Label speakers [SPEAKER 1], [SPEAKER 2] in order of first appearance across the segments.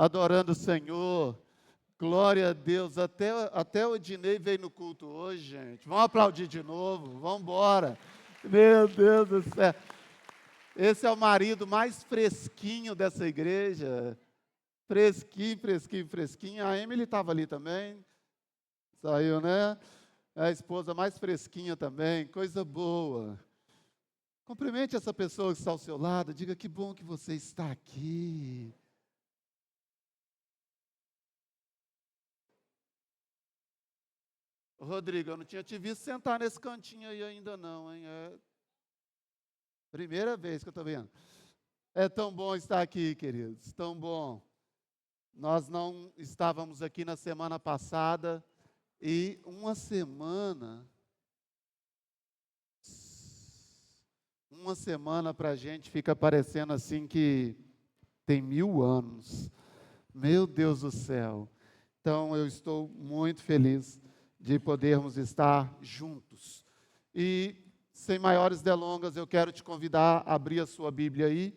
[SPEAKER 1] Adorando o Senhor. Glória a Deus. Até o Ednei veio no culto hoje, gente. Vamos aplaudir de novo. Vamos embora. Meu Deus do céu. Esse é o marido mais fresquinho dessa igreja. Fresquinho, fresquinho, fresquinho. A Emily estava ali também. Saiu, né? A esposa mais fresquinha também. Coisa boa. Cumprimente essa pessoa que está ao seu lado. Diga que bom que você está aqui. Rodrigo, eu não tinha te visto sentar nesse cantinho aí ainda não, hein? É primeira vez que eu estou vendo. É tão bom estar aqui, queridos, tão bom. Nós não estávamos aqui na semana passada e uma semana para a gente fica parecendo assim que tem 1000 anos. Meu Deus do céu. Então eu estou muito feliz de podermos estar juntos. E, sem maiores delongas, eu quero te convidar a abrir a sua Bíblia aí,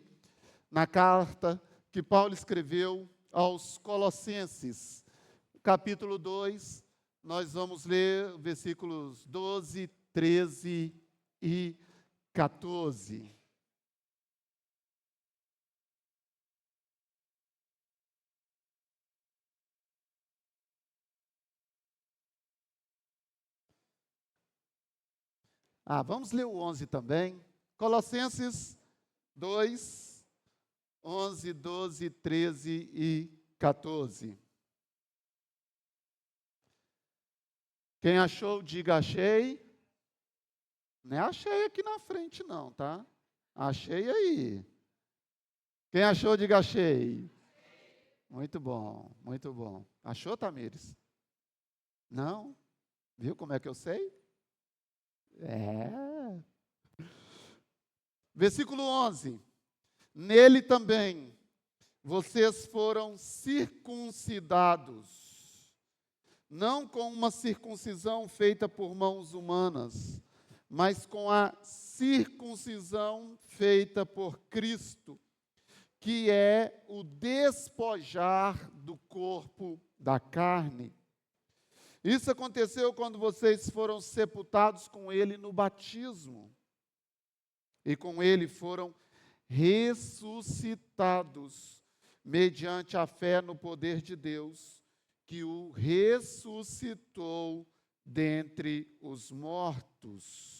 [SPEAKER 1] na carta que Paulo escreveu aos Colossenses, capítulo 2, nós vamos ler versículos 12, 13 e 14. Vamos ler o 11 também. Colossenses 2, 11, 12, 13 e 14. Quem achou, diga achei. Não é achei aqui na frente não, tá? Achei aí. Quem achou, diga achei. Muito bom, muito bom. Achou, Tamires? Não? Viu como é que eu sei? É. Versículo 11. Nele também vocês foram circuncidados, não com uma circuncisão feita por mãos humanas, mas com a circuncisão feita por Cristo, que é o despojar do corpo da carne. Isso aconteceu quando vocês foram sepultados com Ele no batismo, e com Ele foram ressuscitados, mediante a fé no poder de Deus, que o ressuscitou dentre os mortos.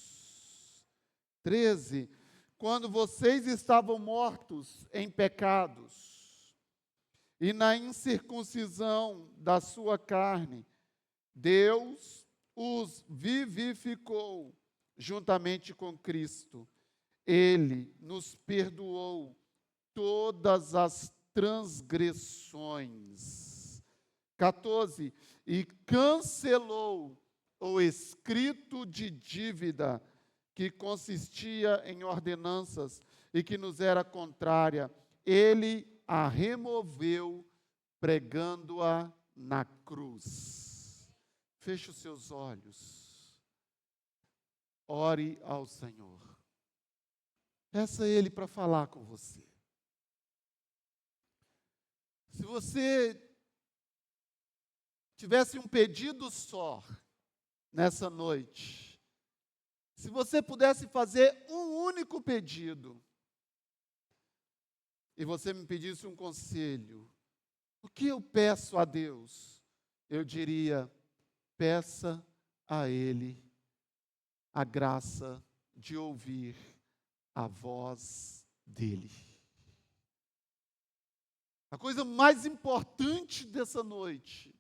[SPEAKER 1] 13. Quando vocês estavam mortos em pecados e na incircuncisão da sua carne, Deus os vivificou juntamente com Cristo. Ele nos perdoou todas as transgressões. 14. E cancelou o escrito de dívida que consistia em ordenanças e que nos era contrária. Ele a removeu, pregando-a na cruz. Feche os seus olhos. Ore ao Senhor. Peça a Ele para falar com você. Se você tivesse um pedido só nessa noite, se você pudesse fazer um único pedido, e você me pedisse um conselho, o que eu peço a Deus? Eu diria, peça a Ele a graça de ouvir a voz dEle. A coisa mais importante dessa noite,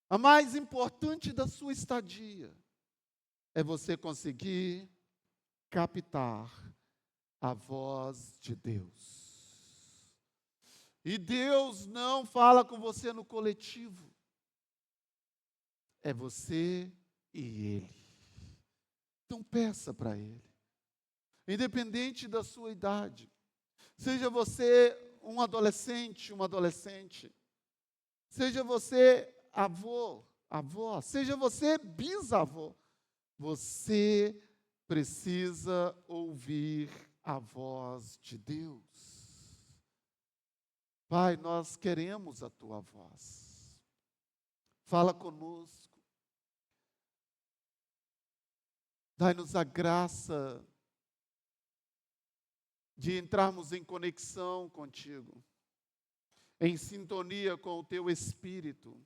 [SPEAKER 1] a mais importante da sua estadia, é você conseguir captar a voz de Deus. E Deus não fala com você no coletivo. É você e Ele. Então peça para Ele. Independente da sua idade. Seja você um adolescente, uma adolescente. Seja você avô, avó. Seja você bisavô. Você precisa ouvir a voz de Deus. Pai, nós queremos a tua voz. Fala conosco. Dai-nos a graça de entrarmos em conexão contigo, em sintonia com o teu Espírito,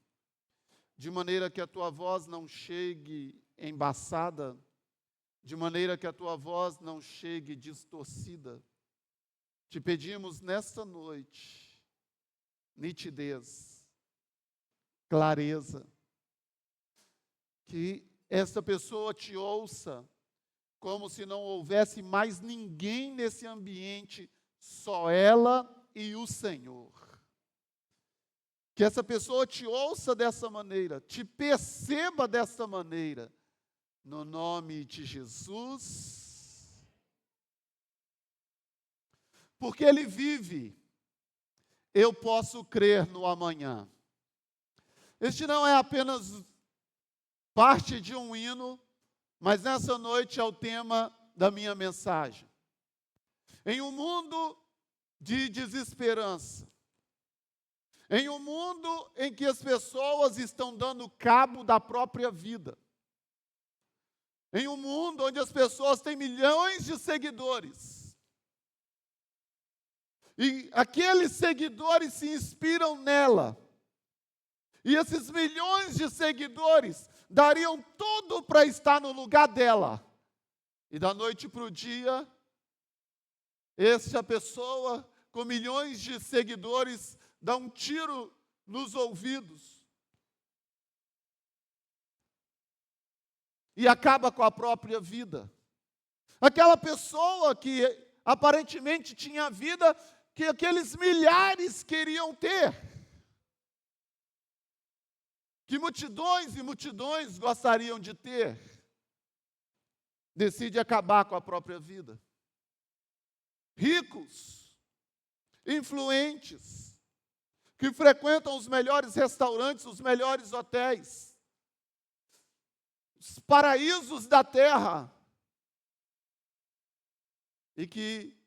[SPEAKER 1] de maneira que a tua voz não chegue embaçada, de maneira que a tua voz não chegue distorcida. Te pedimos nesta noite nitidez, clareza, que esta pessoa te ouça como se não houvesse mais ninguém nesse ambiente, só ela e o Senhor. Que essa pessoa te ouça dessa maneira, te perceba dessa maneira, no nome de Jesus. Porque Ele vive, eu posso crer no amanhã. Este não é apenas parte de um hino, mas nessa noite é o tema da minha mensagem. Em um mundo de desesperança, em um mundo em que as pessoas estão dando cabo da própria vida, em um mundo onde as pessoas têm milhões de seguidores, e aqueles seguidores se inspiram nela, e esses milhões de seguidores dariam tudo para estar no lugar dela, e da noite para o dia, esta pessoa com milhões de seguidores dá um tiro nos ouvidos e acaba com a própria vida. Aquela pessoa que aparentemente tinha vida que aqueles milhares queriam ter, que multidões e multidões gostariam de ter, decide acabar com a própria vida. Ricos, influentes, que frequentam os melhores restaurantes, os melhores hotéis, os paraísos da terra, e que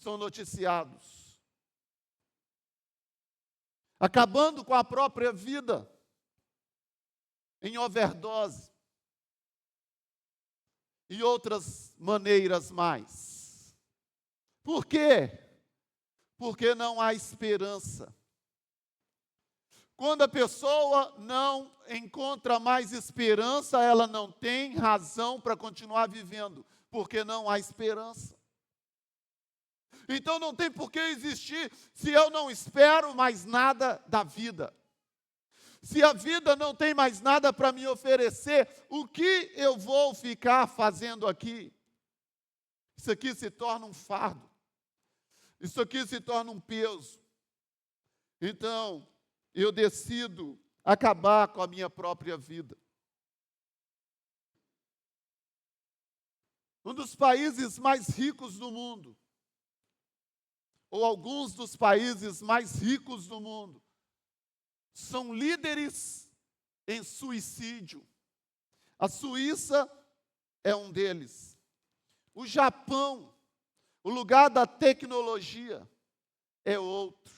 [SPEAKER 1] são noticiados, acabando com a própria vida, em overdose, e outras maneiras mais. Por quê? Porque não há esperança. Quando a pessoa não encontra mais esperança, ela não tem razão para continuar vivendo, porque não há esperança. Então não tem por que existir se eu não espero mais nada da vida. Se a vida não tem mais nada para me oferecer, o que eu vou ficar fazendo aqui? Isso aqui se torna um fardo. Isso aqui se torna um peso. Então, eu decido acabar com a minha própria vida. Um dos países mais ricos do mundo, ou alguns dos países mais ricos do mundo, são líderes em suicídio. A Suíça é um deles. O Japão, o lugar da tecnologia, é outro.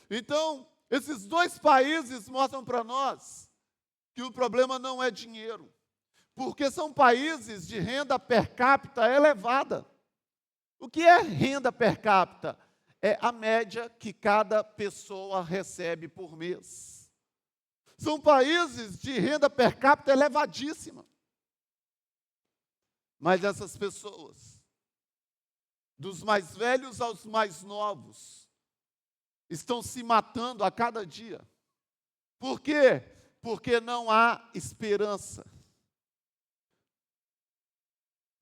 [SPEAKER 1] Então, esses dois países mostram para nós que o problema não é dinheiro, porque são países de renda per capita elevada. O que é renda per capita? É a média que cada pessoa recebe por mês. São países de renda per capita elevadíssima. Mas essas pessoas, dos mais velhos aos mais novos, estão se matando a cada dia. Por quê? Porque não há esperança.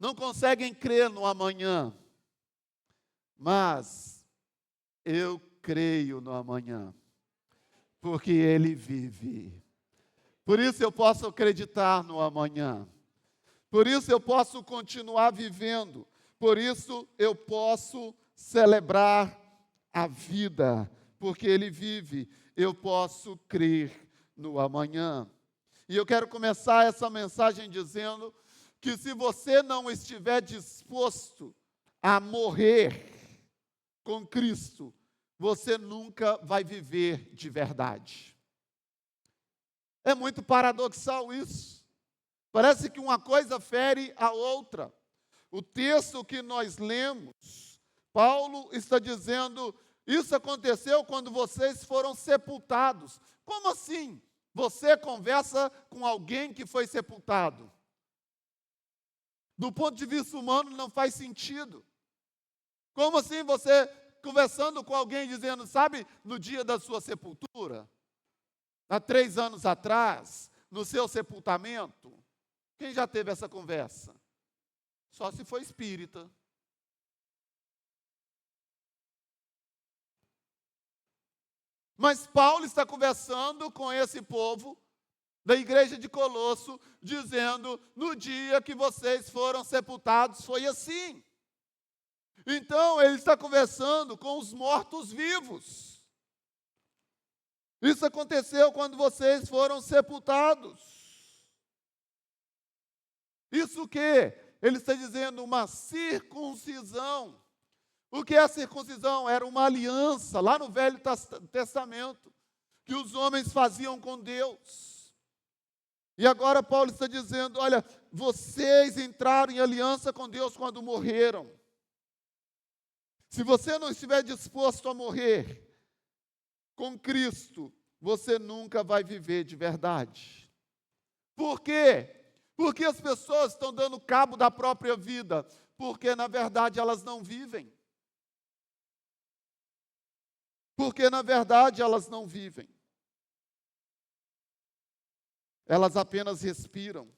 [SPEAKER 1] Não conseguem crer no amanhã. Mas eu creio no amanhã, porque Ele vive. Por isso eu posso acreditar no amanhã. Por isso eu posso continuar vivendo. Por isso eu posso celebrar a vida, porque Ele vive. Eu posso crer no amanhã. E eu quero começar essa mensagem dizendo que se você não estiver disposto a morrer com Cristo, você nunca vai viver de verdade. É muito paradoxal isso. Parece que uma coisa fere a outra. O texto que nós lemos, Paulo está dizendo, isso aconteceu quando vocês foram sepultados. Como assim? Você conversa com alguém que foi sepultado? Do ponto de vista humano não faz sentido. Como assim você conversando com alguém dizendo, sabe, no dia da sua sepultura, há 3 anos atrás, no seu sepultamento, quem já teve essa conversa? Só se for espírita. Mas Paulo está conversando com esse povo da igreja de Colosso, dizendo, no dia que vocês foram sepultados, foi assim. Então, ele está conversando com os mortos-vivos. Isso aconteceu quando vocês foram sepultados. Isso o quê? Ele está dizendo uma circuncisão. O que é a circuncisão? Era uma aliança, lá no Velho Testamento, que os homens faziam com Deus. E agora Paulo está dizendo, olha, vocês entraram em aliança com Deus quando morreram. Se você não estiver disposto a morrer com Cristo, você nunca vai viver de verdade. Por quê? Porque as pessoas estão dando cabo da própria vida, porque na verdade elas não vivem. Porque na verdade elas não vivem. Elas apenas respiram.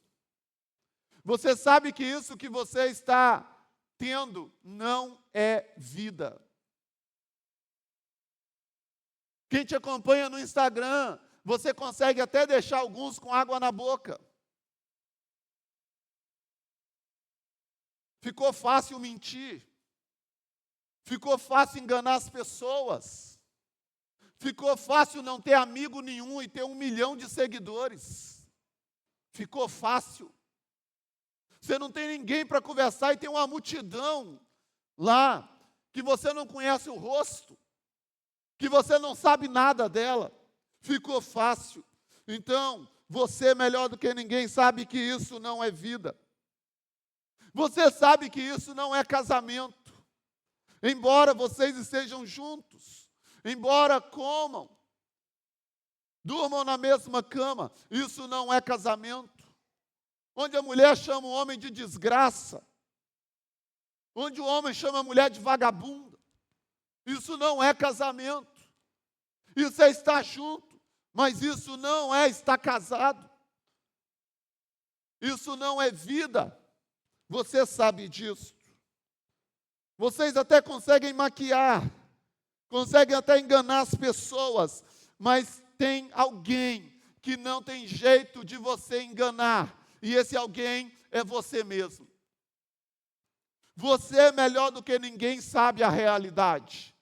[SPEAKER 1] Você sabe que isso que você está tendo não é vida. Quem te acompanha no Instagram, você consegue até deixar alguns com água na boca. Ficou fácil mentir. Ficou fácil enganar as pessoas. Ficou fácil não ter amigo nenhum e ter 1 milhão de seguidores. Ficou fácil. Você não tem ninguém para conversar e tem uma multidão lá que você não conhece o rosto, que você não sabe nada dela. Ficou fácil. Então, você melhor do que ninguém sabe que isso não é vida. Você sabe que isso não é casamento. Embora vocês estejam juntos, embora comam, durmam na mesma cama, isso não é casamento. Onde a mulher chama o homem de desgraça, onde o homem chama a mulher de vagabunda, isso não é casamento. Isso é estar junto, mas isso não é estar casado. Isso não é vida. Você sabe disso. Vocês até conseguem maquiar, conseguem até enganar as pessoas, mas tem alguém que não tem jeito de você enganar, e esse alguém é você mesmo. Você é melhor do que ninguém sabe a realidade.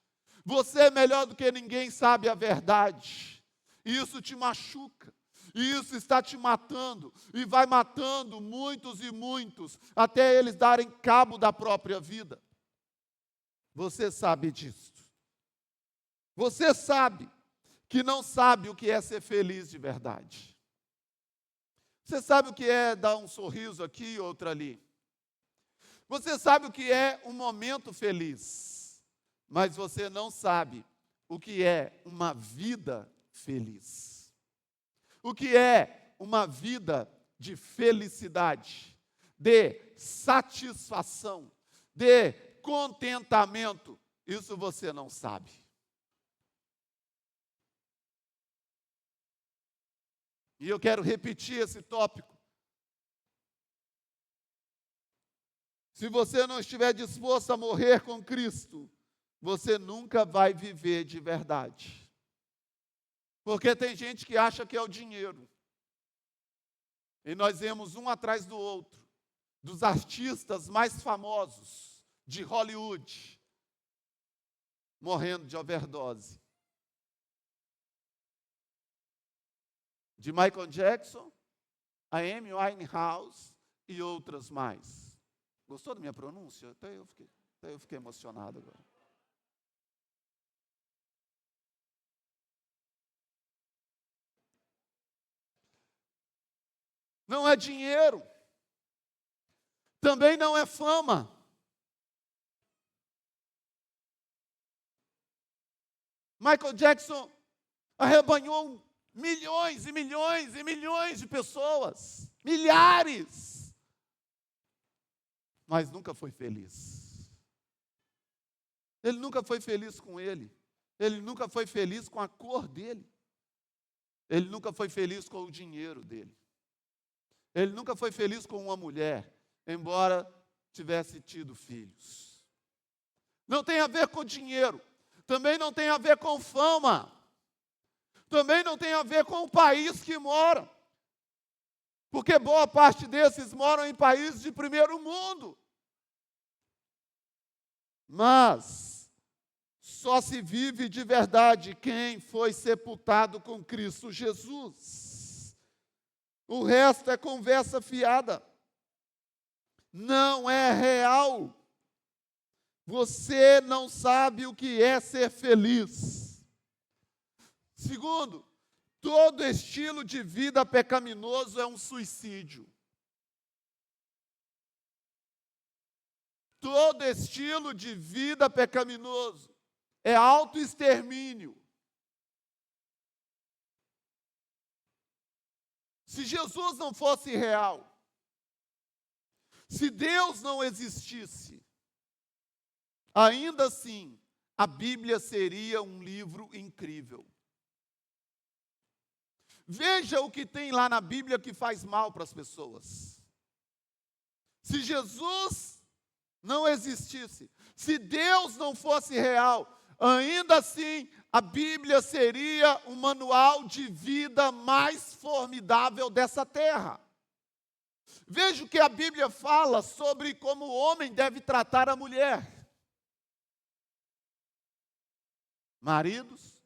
[SPEAKER 1] Você é melhor do que ninguém sabe a verdade. E isso te machuca. E isso está te matando. E vai matando muitos e muitos, até eles darem cabo da própria vida. Você sabe disso. Você sabe que não sabe o que é ser feliz de verdade. Você sabe o que é dar um sorriso aqui e outro ali. Você sabe o que é um momento feliz, mas você não sabe o que é uma vida feliz. O que é uma vida de felicidade, de satisfação, de contentamento. Isso você não sabe. E eu quero repetir esse tópico. Se você não estiver disposto a morrer com Cristo, você nunca vai viver de verdade. Porque tem gente que acha que é o dinheiro. E nós vemos um atrás do outro, dos artistas mais famosos de Hollywood, morrendo de overdose. De Michael Jackson, a Amy Winehouse e outras mais. Gostou da minha pronúncia? Até eu fiquei emocionado agora. não é dinheiro, também não é fama. Michael Jackson arrebanhou milhões e milhões e milhões de pessoas, milhares, mas nunca foi feliz. Ele nunca foi feliz com ele nunca foi feliz com a cor dele, ele nunca foi feliz com o dinheiro dele, ele nunca foi feliz com uma mulher, embora tivesse tido filhos. Não tem a ver com dinheiro, também não tem a ver com fama, também não tem a ver com o país que moram, porque boa parte desses moram em países de primeiro mundo. Mas só se vive de verdade quem foi sepultado com Cristo Jesus. O resto é conversa fiada. Não é real. Você não sabe o que é ser feliz. Segundo, todo estilo de vida pecaminoso é um suicídio. Todo estilo de vida pecaminoso é autoextermínio. Se Jesus não fosse real, se Deus não existisse, ainda assim, a Bíblia seria um livro incrível. Veja o que tem lá na Bíblia que faz mal para as pessoas. Se Jesus não existisse, se Deus não fosse real, ainda assim, a Bíblia seria o manual de vida mais formidável dessa terra. Veja o que a Bíblia fala sobre como o homem deve tratar a mulher. Maridos,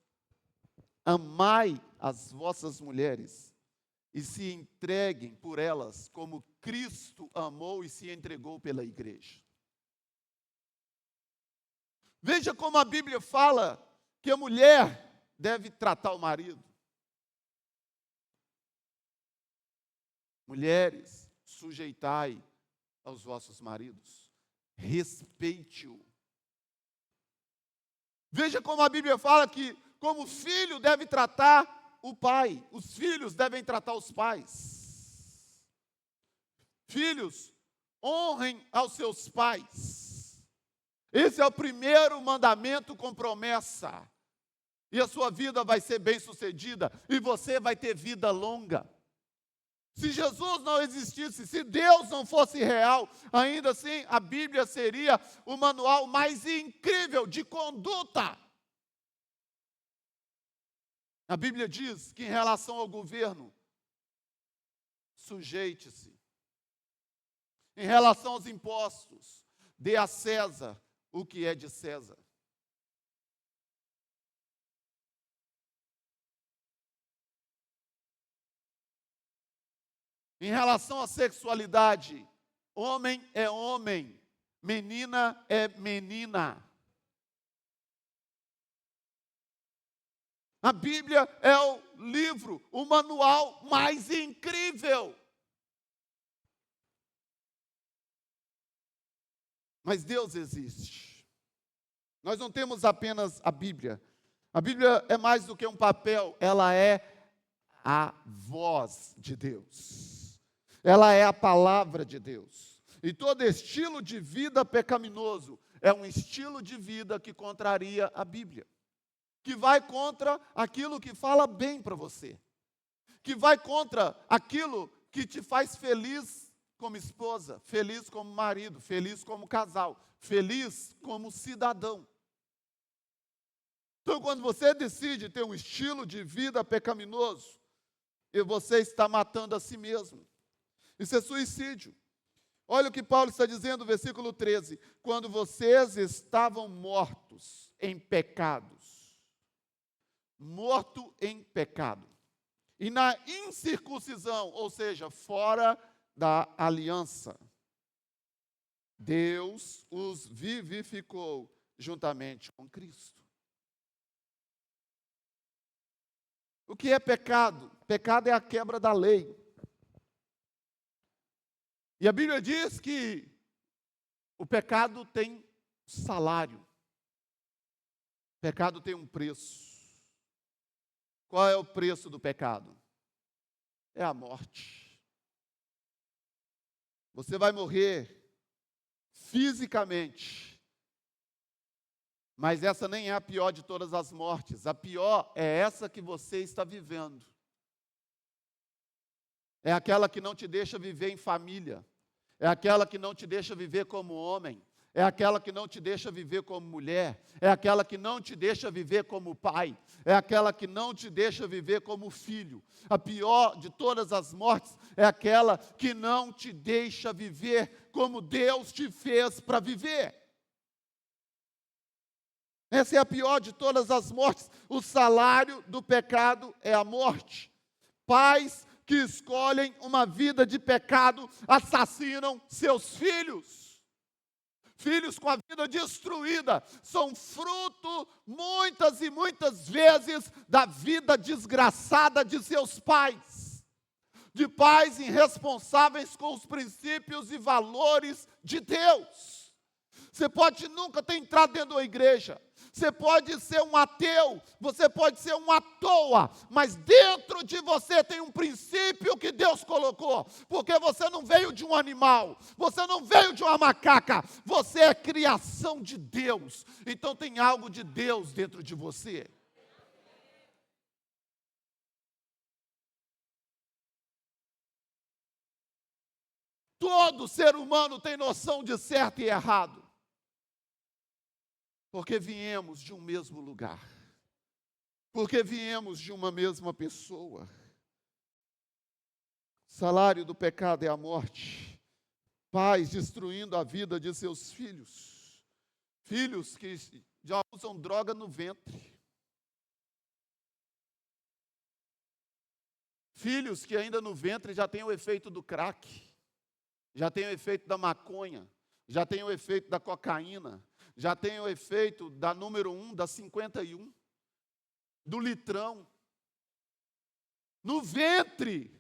[SPEAKER 1] amai as vossas mulheres e se entreguem por elas como Cristo amou e se entregou pela igreja. Veja como a Bíblia fala que a mulher deve tratar o marido. Mulheres, sujeitai aos vossos maridos, respeite-o. Veja como a Bíblia fala que, como o filho deve tratar o pai, os filhos devem tratar os pais. Filhos, honrem aos seus pais. Esse é o primeiro mandamento com promessa. E a sua vida vai ser bem-sucedida, e você vai ter vida longa. Se Jesus não existisse, se Deus não fosse real, ainda assim a Bíblia seria o manual mais incrível de conduta. A Bíblia diz que em relação ao governo, sujeite-se. Em relação aos impostos, dê a César o que é de César. Em relação à sexualidade, homem é homem, menina é menina. A Bíblia é o livro, o manual mais incrível. Mas Deus existe. Nós não temos apenas a Bíblia. A Bíblia é mais do que um papel, ela é a voz de Deus. Ela é a palavra de Deus. E todo estilo de vida pecaminoso é um estilo de vida que contraria a Bíblia. Que vai contra aquilo que fala bem para você. Que vai contra aquilo que te faz feliz como esposa, feliz como marido, feliz como casal, feliz como cidadão. Então, quando você decide ter um estilo de vida pecaminoso, e você está matando a si mesmo. Isso é suicídio. Olha o que Paulo está dizendo no versículo 13. Quando vocês estavam mortos em pecados, morto em pecado, e na incircuncisão, ou seja, fora da aliança, Deus os vivificou juntamente com Cristo. O que é pecado? Pecado é a quebra da lei. E a Bíblia diz que o pecado tem salário. O pecado tem um preço. Qual é o preço do pecado? É a morte. Você vai morrer fisicamente. Mas essa nem é a pior de todas as mortes. A pior é essa que você está vivendo. É aquela que não te deixa viver em família. É aquela que não te deixa viver como homem. É aquela que não te deixa viver como mulher. É aquela que não te deixa viver como pai. É aquela que não te deixa viver como filho. A pior de todas as mortes é aquela que não te deixa viver como Deus te fez para viver. Essa é a pior de todas as mortes. O salário do pecado é a morte. Pais que escolhem uma vida de pecado assassinam seus filhos. Filhos com a vida destruída são fruto, muitas e muitas vezes, da vida desgraçada de seus pais. De pais irresponsáveis com os princípios e valores de Deus. Você pode nunca ter entrado dentro da igreja. Você pode ser um ateu, você pode ser um à toa, mas dentro de você tem um princípio que Deus colocou, porque você não veio de um animal, você não veio de uma macaca, você é criação de Deus, então tem algo de Deus dentro de você. Todo ser humano tem noção de certo e errado. Porque viemos de um mesmo lugar. Porque viemos de uma mesma pessoa. O salário do pecado é a morte. Pais destruindo a vida de seus filhos. Filhos que já usam droga no ventre. Filhos que ainda no ventre já têm o efeito do crack. Já têm o efeito da maconha. Já têm o efeito da cocaína. Já tem o efeito da número 1, da 51, do litrão. No ventre,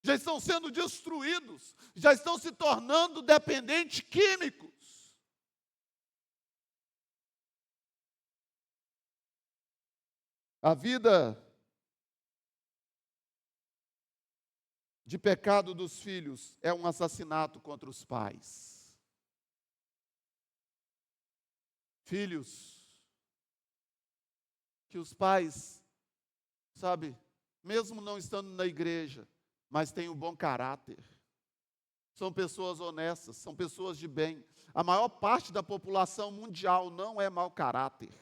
[SPEAKER 1] já estão sendo destruídos, já estão se tornando dependentes químicos. A vida de pecado dos filhos é um assassinato contra os pais. Filhos, que os pais, sabe, mesmo não estando na igreja, mas têm um bom caráter. São pessoas honestas, são pessoas de bem. A maior parte da população mundial não é mau caráter.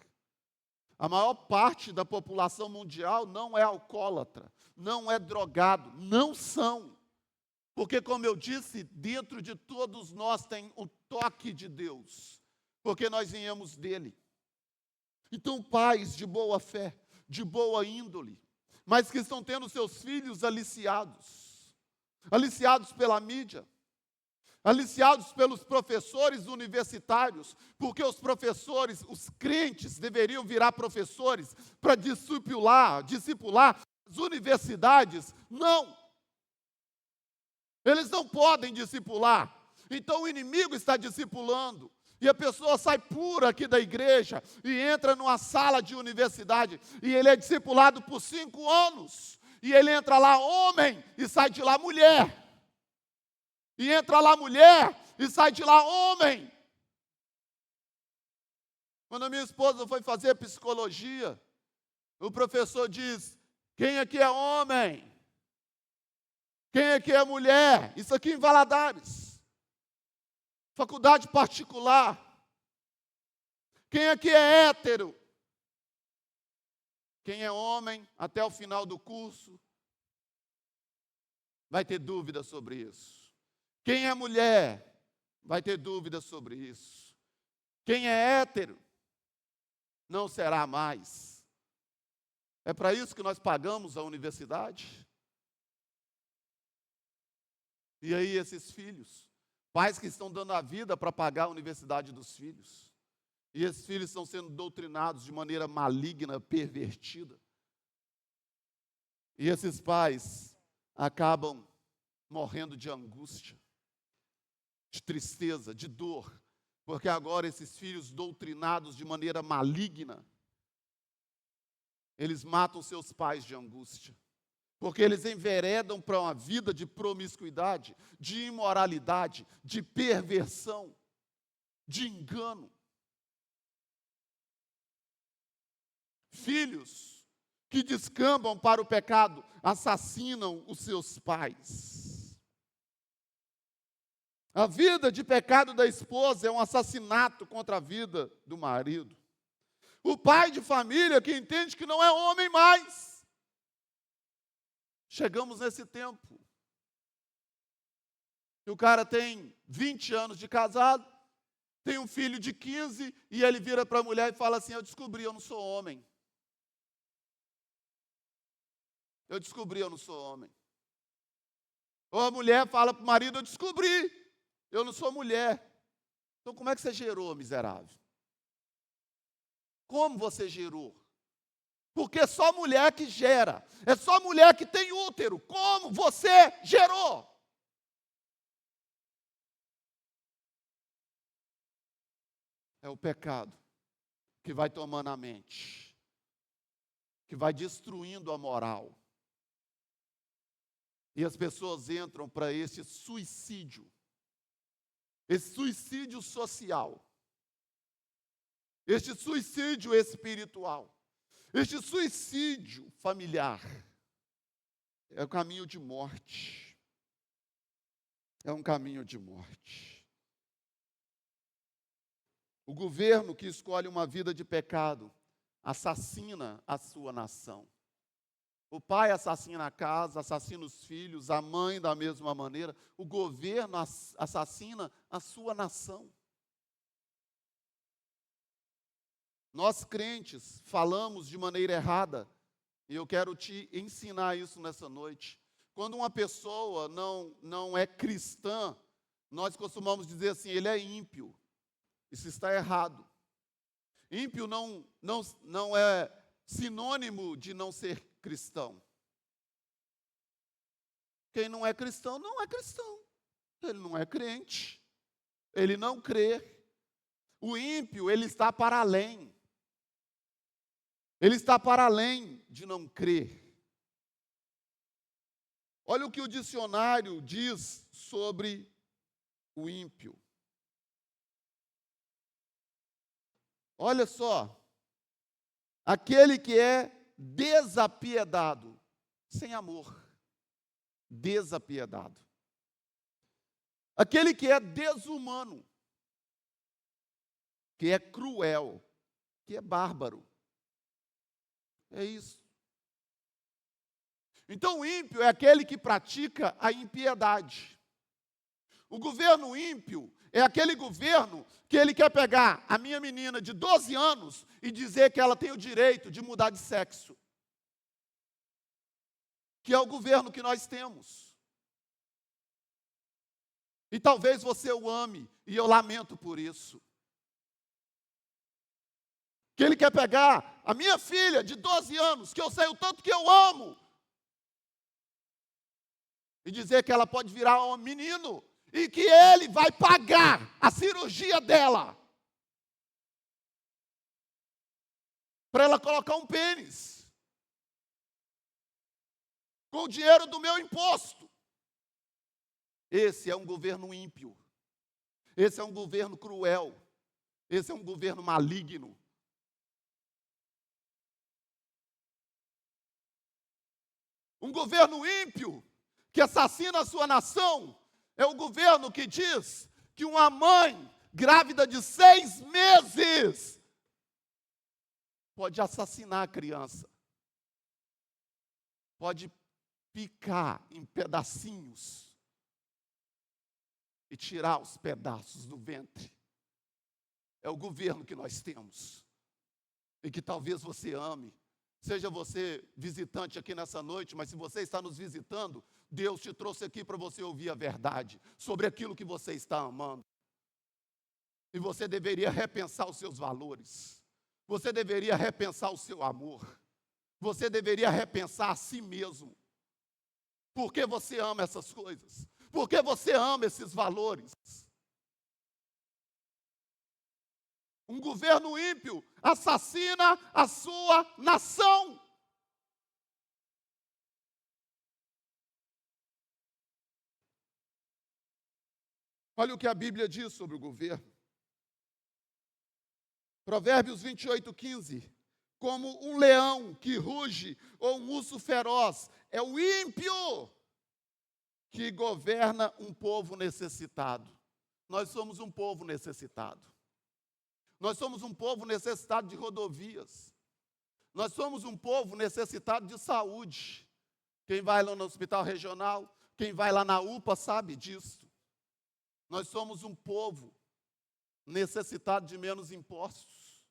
[SPEAKER 1] A maior parte da população mundial não é alcoólatra, não é drogado, não são. Porque, como eu disse, dentro de todos nós tem o toque de Deus. Porque nós viemos dele. Então, pais de boa fé, de boa índole, mas que estão tendo seus filhos aliciados pela mídia, aliciados pelos professores universitários, porque os professores, os crentes deveriam virar professores para discipular as universidades. Não! Eles não podem discipular. Então o inimigo está discipulando. E a pessoa sai pura aqui da igreja e entra numa sala de universidade e ele é discipulado por 5 anos. E ele entra lá homem e sai de lá mulher. E entra lá mulher e sai de lá homem. Quando a minha esposa foi fazer psicologia, o professor diz: quem aqui é homem? Quem aqui é mulher? Isso aqui em Valadares. Faculdade particular. Quem aqui é hétero? Quem é homem, até o final do curso, vai ter dúvida sobre isso. Quem é mulher, vai ter dúvida sobre isso. Quem é hétero, não será mais. É para isso que nós pagamos a universidade? E aí esses filhos? Pais que estão dando a vida para pagar a universidade dos filhos. E esses filhos estão sendo doutrinados de maneira maligna, pervertida. E esses pais acabam morrendo de angústia. de tristeza, de dor, porque agora esses filhos doutrinados de maneira maligna, eles matam seus pais de angústia, porque eles enveredam para uma vida de promiscuidade, de imoralidade, de perversão, de engano. Filhos que descambam para o pecado, assassinam os seus pais. A vida de pecado da esposa é um assassinato contra a vida do marido. O pai de família que entende que não é homem mais. Chegamos nesse tempo. E o cara tem 20 anos de casado, tem um filho de 15, e ele vira para a mulher e fala assim: eu descobri, eu não sou homem. Eu descobri, eu não sou homem. Ou a mulher fala para o marido: eu descobri, eu não sou mulher. Então como é que você gerou, miserável? Como você gerou? Porque é só mulher que gera. É só mulher que tem útero. Como você gerou? É o pecado que vai tomando a mente, que vai destruindo a moral. E as pessoas entram para esse suicídio social, este suicídio espiritual, este suicídio familiar. É um caminho de morte. É um caminho de morte. O governo que escolhe uma vida de pecado assassina a sua nação. O pai assassina a casa, assassina os filhos, a mãe da mesma maneira. O governo assassina a sua nação. Nós crentes falamos de maneira errada, e eu quero te ensinar isso nessa noite. Quando uma pessoa não é cristã, nós costumamos dizer assim: ele é ímpio. Isso está errado. Ímpio não é sinônimo de não ser cristão. Quem não é cristão, não é cristão. Ele não é crente. Ele não crê. O ímpio, ele está para além. Ele está para além de não crer. Olha o que o dicionário diz sobre o ímpio. Olha só. Aquele que é desapiedado, sem amor. Desapiedado. Aquele que é desumano, que é cruel, que é bárbaro. É isso. Então, o ímpio é aquele que pratica a impiedade. O governo ímpio é aquele governo que ele quer pegar a minha menina de 12 anos e dizer que ela tem o direito de mudar de sexo. Que é o governo que nós temos. E talvez você o ame, e eu lamento por isso. Que ele quer pegar a minha filha de 12 anos, que eu sei o tanto que eu amo, e dizer que ela pode virar um menino, e que ele vai pagar a cirurgia dela, para ela colocar um pênis, com o dinheiro do meu imposto. Esse é um governo ímpio. Esse é um governo cruel. Esse é um governo maligno. Um governo ímpio que assassina a sua nação é o governo que diz que uma mãe grávida de 6 meses pode assassinar a criança. Pode picar em pedacinhos e tirar os pedaços do ventre. É o governo que nós temos. E que talvez você ame. Seja você visitante aqui nessa noite, mas se você está nos visitando, Deus te trouxe aqui para você ouvir a verdade sobre aquilo que você está amando. E você deveria repensar os seus valores. Você deveria repensar o seu amor. Você deveria repensar a si mesmo. Por que você ama essas coisas? Por que você ama esses valores? Um governo ímpio assassina a sua nação. Olha o que a Bíblia diz sobre o governo. Provérbios 28:15. Como um leão que ruge ou um urso feroz, é o ímpio que governa um povo necessitado. Nós somos um povo necessitado. Nós somos um povo necessitado de rodovias. Nós somos um povo necessitado de saúde. Quem vai lá no hospital regional, quem vai lá na UPA sabe disso. Nós somos um povo necessitado de menos impostos.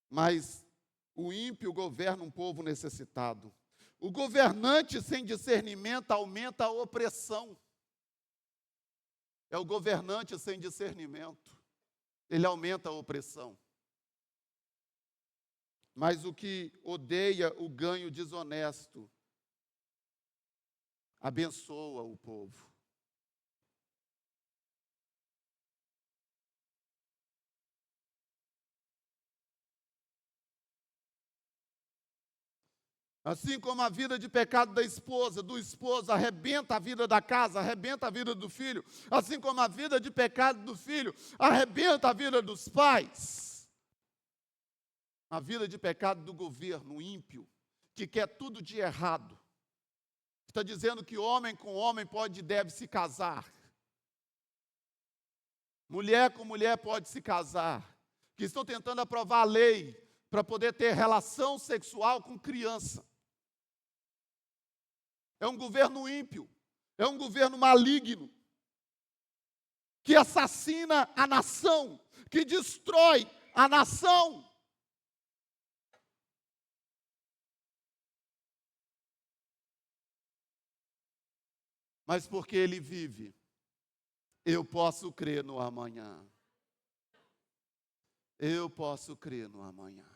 [SPEAKER 1] Mas o ímpio governa um povo necessitado. O governante sem discernimento aumenta a opressão. É o governante sem discernimento. Ele aumenta a opressão. Mas o que odeia o ganho desonesto abençoa o povo. Assim como a vida de pecado da esposa, do esposo, arrebenta a vida da casa, arrebenta a vida do filho. Assim como a vida de pecado do filho, arrebenta a vida dos pais. A vida de pecado do governo ímpio, que quer tudo de errado. Está dizendo que homem com homem pode e deve se casar. Mulher com mulher pode se casar. Que estão tentando aprovar a lei para poder ter relação sexual com criança. É um governo ímpio, é um governo maligno, que assassina a nação, que destrói a nação. Mas porque ele vive, eu posso crer no amanhã. Eu posso crer no amanhã,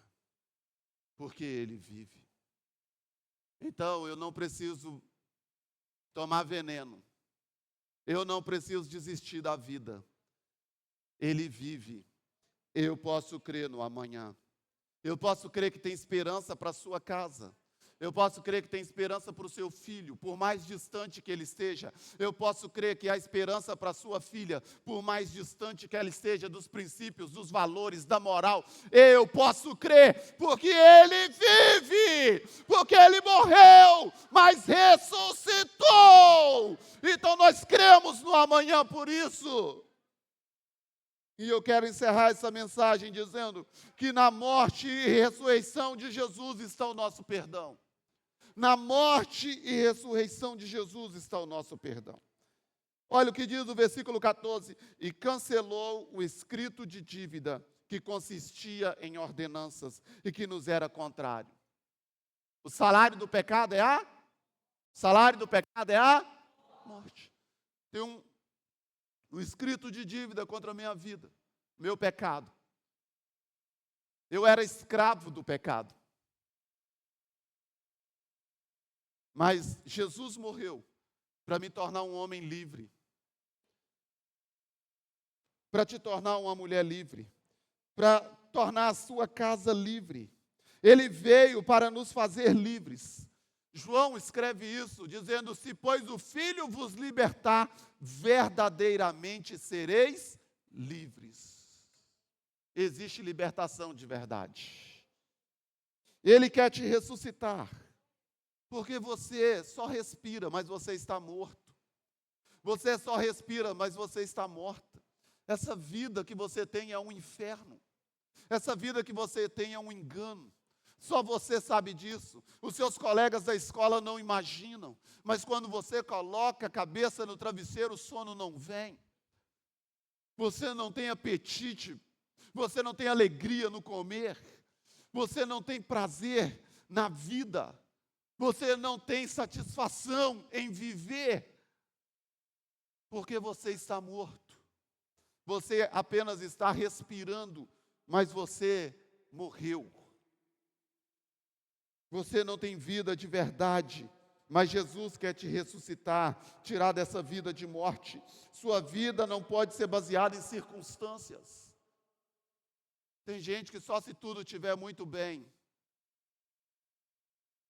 [SPEAKER 1] porque ele vive. Então, eu não preciso tomar veneno. Eu não preciso desistir da vida. Ele vive. Eu posso crer no amanhã. Eu posso crer que tem esperança para a sua casa. Eu posso crer que tem esperança para o seu filho, por mais distante que ele esteja. Eu posso crer que há esperança para a sua filha, por mais distante que ela esteja dos princípios, dos valores, da moral. Eu posso crer, porque ele vive, porque ele morreu, mas ressuscitou. Então nós cremos no amanhã por isso. E eu quero encerrar essa mensagem dizendo que na morte e ressurreição de Jesus está o nosso perdão. Na morte e ressurreição de Jesus está o nosso perdão. Olha o que diz o versículo 14. E cancelou o escrito de dívida que consistia em ordenanças e que nos era contrário. O salário do pecado é a morte. Tem um escrito de dívida contra a minha vida, meu pecado. Eu era escravo do pecado. Mas Jesus morreu para me tornar um homem livre, para te tornar uma mulher livre, para tornar a sua casa livre. Ele veio para nos fazer livres. João escreve isso, dizendo: se pois o Filho vos libertar, verdadeiramente sereis livres. Existe libertação de verdade. Ele quer te ressuscitar. Porque você só respira, mas você está morto. Você só respira, mas você está morta. Essa vida que você tem é um inferno. Essa vida que você tem é um engano. Só você sabe disso. Os seus colegas da escola não imaginam. Mas quando você coloca a cabeça no travesseiro, o sono não vem. Você não tem apetite. Você não tem alegria no comer. Você não tem prazer na vida. Você não tem satisfação em viver, porque você está morto. Você apenas está respirando, mas você morreu. Você não tem vida de verdade, mas Jesus quer te ressuscitar, tirar dessa vida de morte. Sua vida não pode ser baseada em circunstâncias. Tem gente que só se tudo estiver muito bem.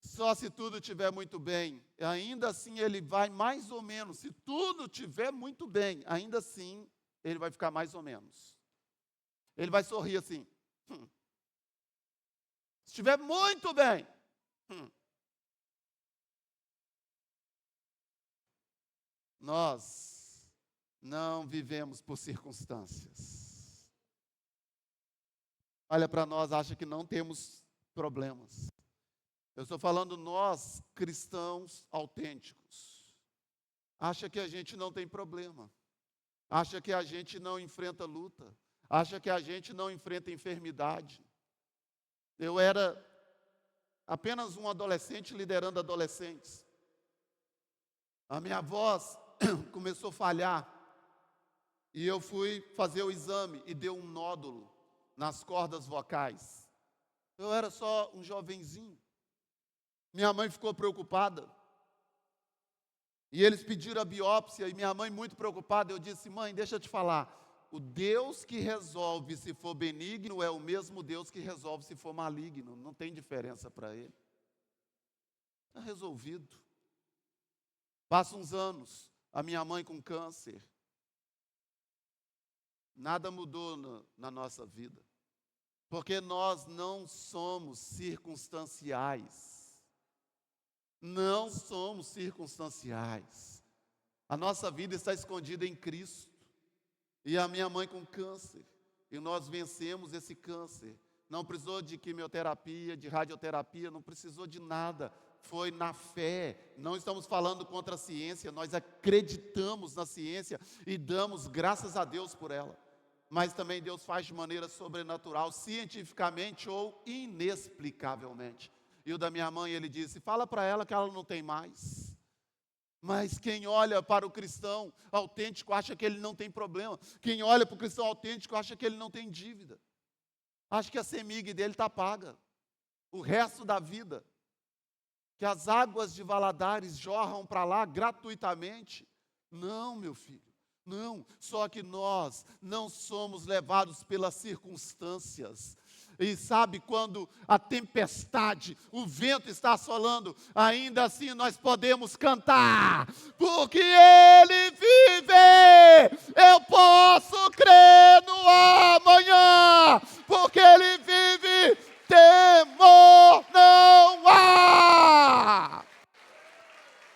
[SPEAKER 1] Só se tudo estiver muito bem. Ainda assim ele vai mais ou menos. Se tudo estiver muito bem, ainda assim ele vai ficar mais ou menos. Ele vai sorrir assim. Se estiver muito bem. Nós não vivemos por circunstâncias. Olha para nós, acha que não temos problemas. Eu estou falando nós, cristãos autênticos. Acha que a gente não tem problema. Acha que a gente não enfrenta luta. Acha que a gente não enfrenta enfermidade. Eu era apenas um adolescente liderando adolescentes. A minha voz começou a falhar. E eu fui fazer o exame e deu um nódulo nas cordas vocais. Eu era só um jovenzinho. Minha mãe ficou preocupada. E eles pediram a biópsia e minha mãe muito preocupada. Eu disse, mãe, deixa eu te falar. O Deus que resolve se for benigno é o mesmo Deus que resolve se for maligno. Não tem diferença para ele. Está resolvido. Passa uns anos, a minha mãe com câncer. Nada mudou na nossa vida. Porque nós não somos circunstanciais. Não somos circunstanciais. A nossa vida está escondida em Cristo. E a minha mãe com câncer. E nós vencemos esse câncer. Não precisou de quimioterapia, de radioterapia, não precisou de nada. Foi na fé. Não estamos falando contra a ciência, nós acreditamos na ciência e damos graças a Deus por ela. Mas também Deus faz de maneira sobrenatural, cientificamente ou inexplicavelmente. E o da minha mãe, ele disse, fala para ela que ela não tem mais. Mas quem olha para o cristão autêntico acha que ele não tem problema. Quem olha para o cristão autêntico acha que ele não tem dívida. Acha que a CEMIG dele está paga. O resto da vida. Que as águas de Valadares jorram para lá gratuitamente. Não, meu filho. Não, só que nós não somos levados pelas circunstâncias. E sabe, quando a tempestade, o vento está assolando, ainda assim nós podemos cantar, porque Ele vive, eu posso crer no amanhã, porque Ele vive, temor não há.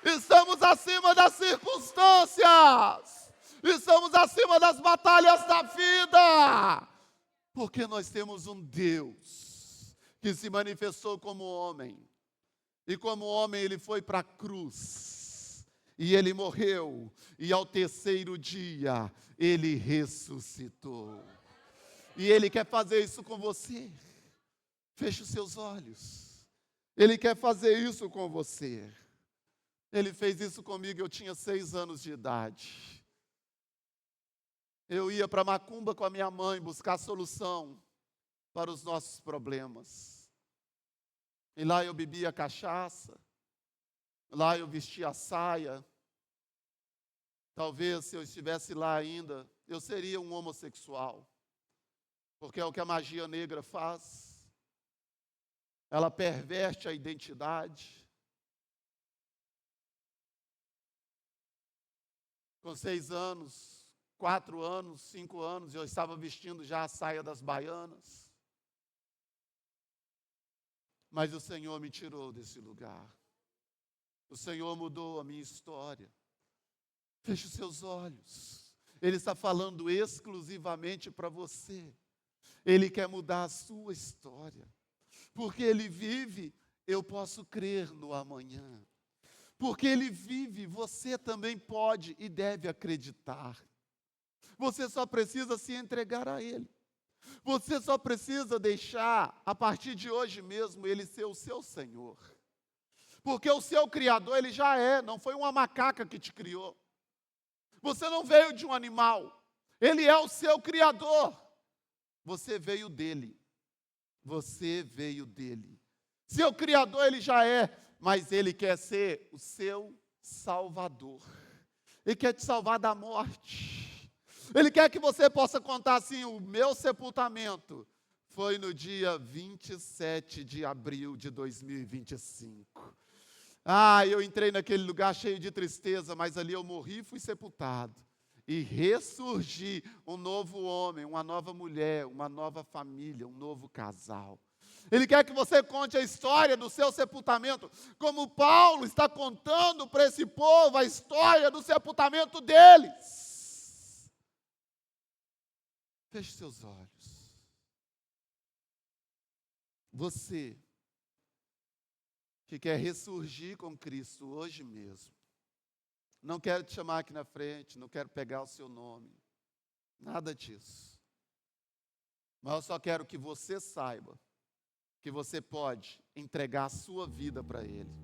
[SPEAKER 1] Estamos acima das circunstâncias, estamos acima das batalhas da vida. Porque nós temos um Deus que se manifestou como homem. E como homem ele foi para a cruz. E ele morreu. E ao terceiro dia ele ressuscitou. E ele quer fazer isso com você. Feche os seus olhos. Ele quer fazer isso com você. Ele fez isso comigo, eu tinha 6 anos de idade. Eu ia para Macumba com a minha mãe buscar solução para os nossos problemas. E lá eu bebia cachaça, lá eu vestia saia. Talvez se eu estivesse lá ainda, eu seria um homossexual. Porque é o que a magia negra faz. Ela perverte a identidade. Com 6 anos, 4 anos, 5 anos, eu estava vestindo já a saia das baianas. Mas o Senhor me tirou desse lugar. O Senhor mudou a minha história. Feche os seus olhos. Ele está falando exclusivamente para você. Ele quer mudar a sua história. Porque Ele vive, eu posso crer no amanhã. Porque Ele vive, você também pode e deve acreditar. Você só precisa se entregar a Ele. Você só precisa deixar, a partir de hoje mesmo, Ele ser o seu Senhor. Porque o seu Criador, Ele já é, não foi uma macaca que te criou. Você não veio de um animal. Ele é o seu Criador. Você veio dEle. Você veio dEle. Seu Criador, Ele já é, mas Ele quer ser o seu Salvador. Ele quer te salvar da morte. Ele quer que você possa contar assim, o meu sepultamento foi no dia 27 de abril de 2025. Eu entrei naquele lugar cheio de tristeza, mas ali eu morri e fui sepultado. E ressurgi um novo homem, uma nova mulher, uma nova família, um novo casal. Ele quer que você conte a história do seu sepultamento, como Paulo está contando para esse povo a história do sepultamento deles. Feche seus olhos. Você que quer ressurgir com Cristo hoje mesmo, não quero te chamar aqui na frente, não quero pegar o seu nome, nada disso. Mas eu só quero que você saiba que você pode entregar a sua vida para Ele.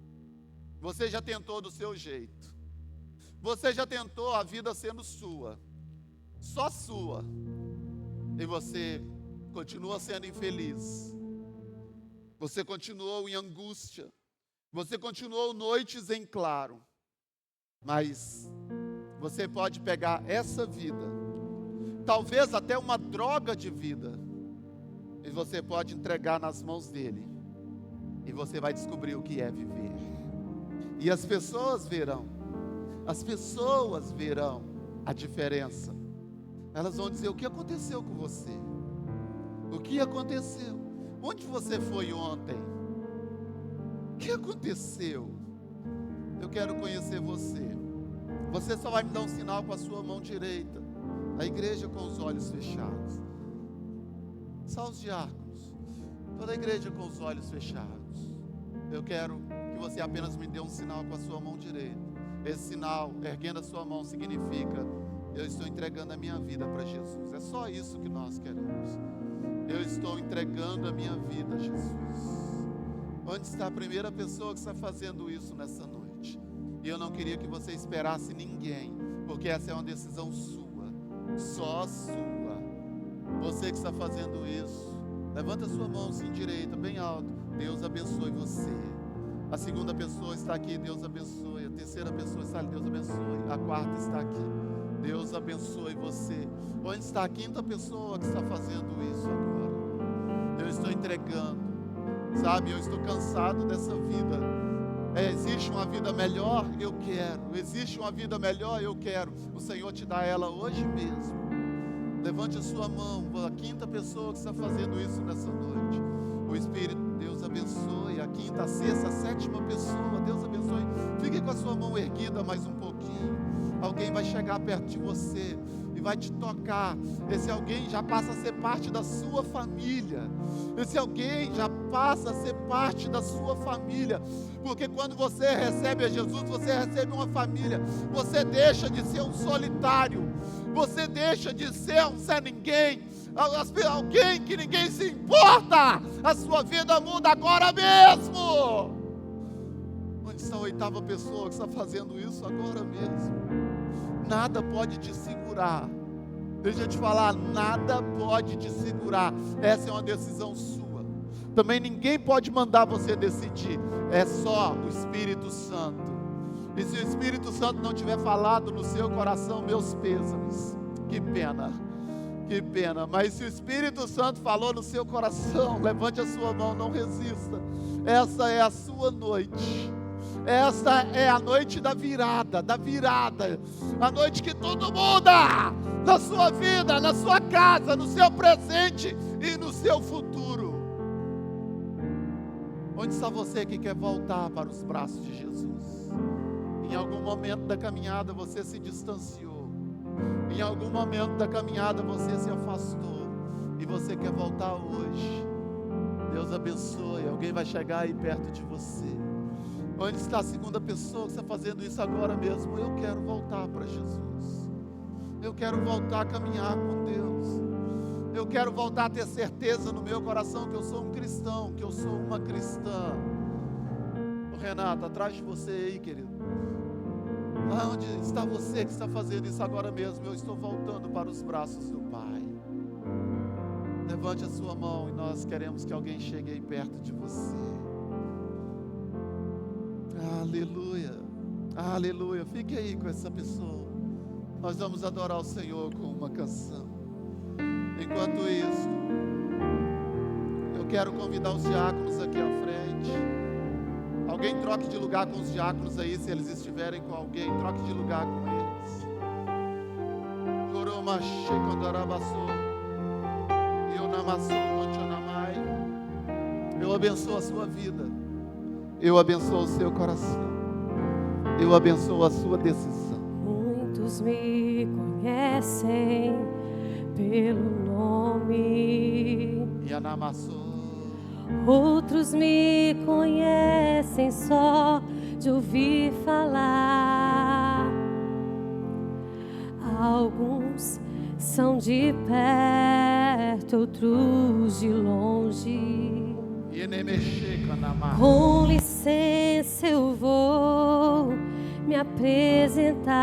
[SPEAKER 1] Você já tentou do seu jeito. Você já tentou a vida sendo sua, só sua. E você continua sendo infeliz. Você continuou em angústia. Você continuou noites em claro. Mas você pode pegar essa vida, talvez até uma droga de vida, e você pode entregar nas mãos dele. E você vai descobrir o que é viver. E as pessoas verão a diferença. Elas vão dizer: o que aconteceu com você? O que aconteceu? Onde você foi ontem? O que aconteceu? Eu quero conhecer você. Você só vai me dar um sinal com a sua mão direita. A igreja com os olhos fechados. Só os diáconos. Toda a igreja com os olhos fechados. Eu quero que você apenas me dê um sinal com a sua mão direita. Esse sinal, erguendo a sua mão, significa: eu estou entregando a minha vida para Jesus. É só isso que nós queremos. Eu estou entregando a minha vida a Jesus. Onde está a primeira pessoa que está fazendo isso nessa noite? E eu não queria que você esperasse ninguém, porque essa é uma decisão sua, só sua. Você que está fazendo isso, levanta a sua mão assim direita, bem alto. Deus abençoe você. A segunda pessoa está aqui, Deus abençoe. A terceira pessoa está ali, Deus abençoe. A quarta está aqui, Deus abençoe você. Onde está a quinta pessoa que está fazendo isso agora? Eu estou entregando. Sabe, eu estou cansado dessa vida. Existe uma vida melhor? Eu quero. Existe uma vida melhor? Eu quero. O Senhor te dá ela hoje mesmo. Levante a sua mão. A quinta pessoa que está fazendo isso nessa noite. O Espírito, Deus abençoe. A quinta, a sexta, a sétima pessoa, Deus abençoe. Fique com a sua mão erguida mais um pouquinho. Alguém vai chegar perto de você e vai te tocar. Esse alguém já passa a ser parte da sua família. Esse alguém já passa a ser parte da sua família. Porque quando você recebe a Jesus, você recebe uma família. Você deixa de ser um solitário. Você deixa de ser um sem ninguém. Alguém que ninguém se importa. A sua vida muda agora mesmo. Onde está a oitava pessoa que está fazendo isso agora mesmo? Nada pode te segurar. Deixa eu te falar, nada pode te segurar. Essa é uma decisão sua. Também ninguém pode mandar você decidir. É só o Espírito Santo. E se o Espírito Santo não tiver falado no seu coração, meus pêsames. Que pena. Que pena. Mas se o Espírito Santo falou no seu coração, levante a sua mão, não resista. Essa é a sua noite. Essa é a noite da virada, a noite que tudo muda na sua vida, na sua casa, no seu presente e no seu futuro. Onde está você que quer voltar para os braços de Jesus? Em algum momento da caminhada você se distanciou, em algum momento da caminhada você se afastou e você quer voltar hoje. Deus abençoe. Alguém vai chegar aí perto de você. Onde está a segunda pessoa que está fazendo isso agora mesmo? Eu quero voltar para Jesus. Eu quero voltar a caminhar com Deus. Eu quero voltar a ter certeza no meu coração que eu sou um cristão, que eu sou uma cristã. Ô Renato, atrás de você aí, querido. Onde está você que está fazendo isso agora mesmo? Eu estou voltando para os braços do Pai. Levante a sua mão e nós queremos que alguém chegue aí perto de você. Aleluia, aleluia. Fique aí com essa pessoa. Nós vamos adorar o Senhor com uma canção. Enquanto isso, quero convidar os diáconos aqui à frente. Alguém troque de lugar com os diáconos aí, se eles estiverem com alguém, troque de lugar com eles. Eu abençoo a sua vida. Eu abençoo o seu coração. Eu abençoo a sua decisão.
[SPEAKER 2] Muitos me conhecem pelo nome. Outros me conhecem só de ouvir falar. Alguns são de perto, outros de longe. Com licença eu vou me apresentar.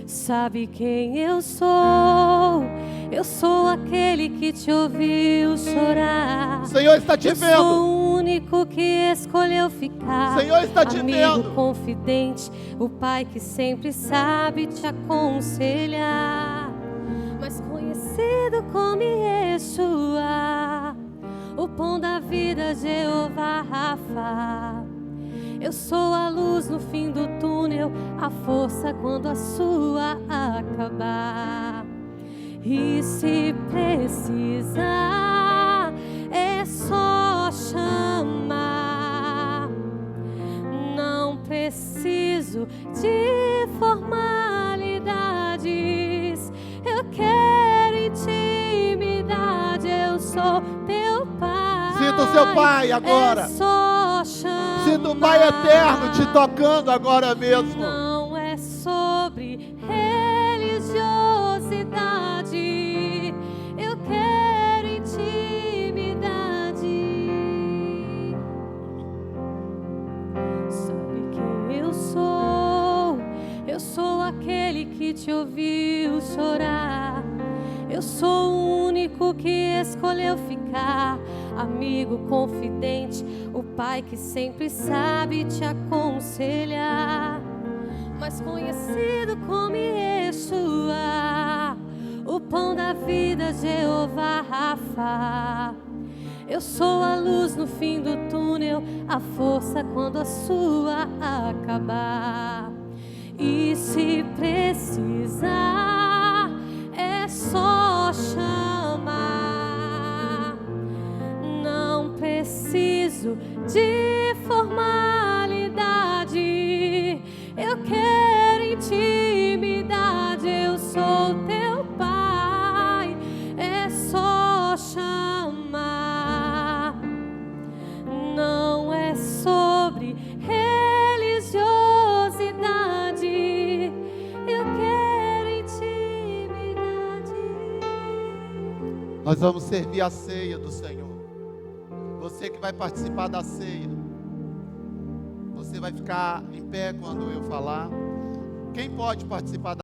[SPEAKER 2] Sabe quem eu sou? Eu sou aquele que te ouviu chorar.
[SPEAKER 1] O Senhor está te vendo.
[SPEAKER 2] Eu sou o único que escolheu ficar.
[SPEAKER 1] O Senhor está te
[SPEAKER 2] amigo
[SPEAKER 1] vendo.
[SPEAKER 2] Confidente, o Pai que sempre sabe te aconselhar. Mas conhecido como Yeshua, o pão da vida, Jeová Rafa. Eu sou a luz no fim do túnel, a força quando a sua acabar. E se precisar, é só chamar. Não preciso de formalidades. Eu quero intimidade. Eu sou teu Pai.
[SPEAKER 1] Sinta o seu Pai agora.
[SPEAKER 2] É só chamar.
[SPEAKER 1] Sinta o Pai eterno te tocando agora mesmo.
[SPEAKER 2] Não é sobre religiosidade. Eu quero intimidade. Sabe quem eu sou? Eu sou aquele que te ouviu chorar. Eu sou o único que escolheu ficar. Amigo confidente, o Pai que sempre sabe te aconselhar. Mas conhecido como Yeshua, o pão da vida, Jeová Rafa. Eu sou a luz no fim do túnel, a força quando a sua acabar. E se precisar, é só chamar. Não preciso de formalidade. Eu quero intimidade. Eu sou teu Pai. É só chamar. Não é sobre religiosidade. Eu quero intimidade.
[SPEAKER 1] Nós vamos servir a ceia do Senhor. Você que vai participar da ceia, você vai ficar em pé quando eu falar. Quem pode participar da